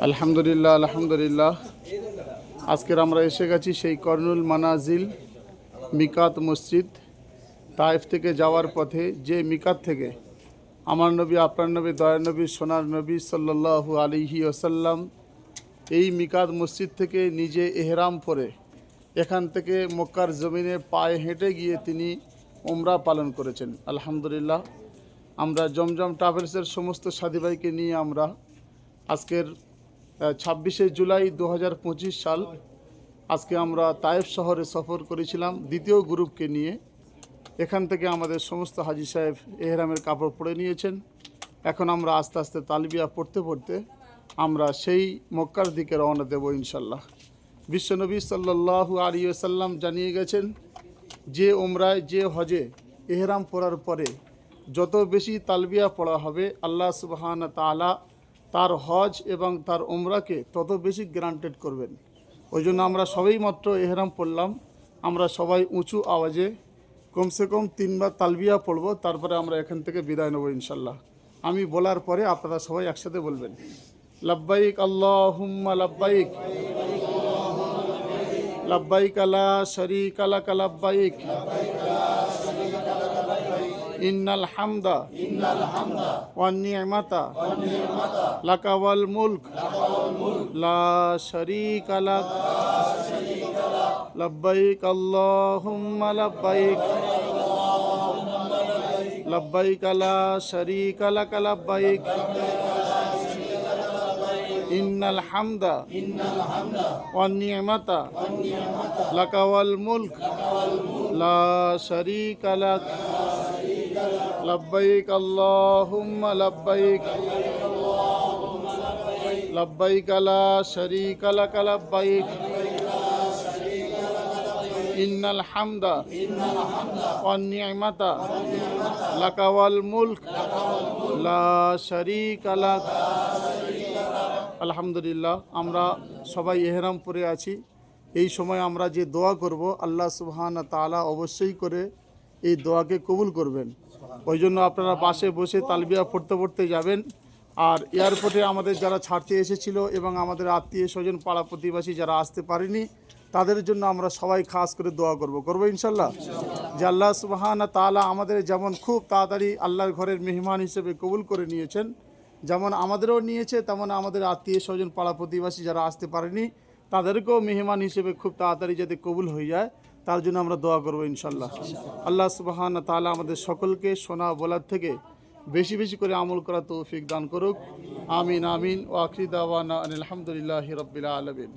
আলহামদুলিল্লাহ আলহামদুলিল্লাহ। আজকের আমরা এসে গেছি সেই কর্নুল মানাজিল মিকাত মসজিদ। তায়েফ থেকে যাওয়ার পথে যে মিকাত থেকে আমার নবী, আপনার নবী, দয়ার নবী, সোনার নবী সাল্লাল্লাহু আলাইহি ওয়াসাল্লাম এই মিকাত মসজিদ থেকে নিজে এহরাম পরে এখান থেকে মক্কার জমিনে পায়ে হেঁটে গিয়ে তিনি উমরা পালন করেছেন। আলহামদুলিল্লাহ। আমরা জমজম ট্রাভেলসের সমস্ত সাথী ভাইকে নিয়ে আমরা আজকের 26শে জুলাই 2025 সাল আজকে আমরা তায়েফ শহরে সফর করেছিলাম দ্বিতীয় গ্রুপকে নিয়ে। এখান থেকে আমাদের সমস্ত হাজি সাহেব এহরামের কাপড় পরে নিয়েছেন। এখন আমরা আস্তে আস্তে তালবিয়া পড়তে পড়তে আমরা সেই মক্কার দিকে রওনা দেব ইনশাল্লাহ। বিশ্বনবী সাল্লাল্লাহু আলাইহি ওয়াসাল্লাম জানিয়ে গেছেন যে উমরায়, যে হজে এহরাম পরার পরে যত বেশি তালবিয়া পড়া হবে আল্লাহ সুবহানাহু তাআলা তার হজ এবং তার উমরাকে তত বেশি গ্রান্টেড করবেন। ওই জন্য আমরা সবাই মাত্র এহরাম পড়লাম, আমরা সবাই উঁচু আওয়াজে কমসে কম 3 বার তালবিয়া পড়ব, তারপরে আমরা এখান থেকে বিদায় নেব ইনশাল্লাহ। আমি বলার পরে আপনারা সবাই একসাথে বলবেন, লাব্বাইক আল্লাহুম্মা লাব্বাইক, লাব্বাইক লা শারীকা লাক লাব্বাইক, ইন্নাল হামদা ওয়ান নি'মাতা লাকা ওয়াল মুলক লা শারীকা লাক, লাব্বাইক আল্লাহুম্মা লাব্বাইক, লাব্বাইক লা শারীকা লাক লাব্বাইক, ইন্নাল হামদা ওয়ান নি'মাতা লাকা ওয়াল মুলক লা শারীকা লাক, লাব্বাইক আল্লাহুম্মা লাব্বাইক, লাব্বাইক লা শারীকা লাক লাব্বাইক, ইন্নাল হামদা ওয়ান নি'মাতা লাকা ওয়াল মুলক লা শারীকা লাক। আলহামদুলিল্লাহ। আমরা সবাই এহরাম পরে আছি। এই সময় আমরা যে দোয়া করব আল্লাহ সুবহানাহু তাআলা অবশ্যই করে এই দোয়াকে কবুল করবেন। ওই জন্য আপনারা পাশে বসে তালবিয়া পড়তে পড়তে যাবেন। আর এয়ারপোর্টে আমাদের যারা ছাড়তে এসেছিল এবং আমাদের আত্মীয় স্বজন পাড়া প্রতিবেশী যারা আসতে পারেনি তাদের জন্য আমরা সবাই খাস করে দোয়া করব ইনশাল্লাহ, যে আল্লাহ সুবহানাহু তাআলা আমাদের যেমন খুব তাড়াতাড়ি আল্লাহর ঘরের মেহমান হিসেবে কবুল করে নিয়েছেন, যেমন আমাদেরও নিয়েছে, তেমন আমাদের আত্মীয় স্বজন পাড়া প্রতিবেশী যারা আসতে পারেনি তাদেরকেও মেহমান হিসেবে খুব তাড়াতাড়ি যাতে কবুল হয়ে যায় তার জন্য আমরা দোয়া করব ইনশাল্লাহ। আল্লাহ সুবহানাহু তাআলা আমাদের সকলকে শোনা বলার থেকে বেশি বেশি করে আমল করা তৌফিক দান করুক। আমিন আমিন। ওয়া আখিরু দাওয়ানা আলহামদুলিল্লাহি রাব্বিল আলামিন।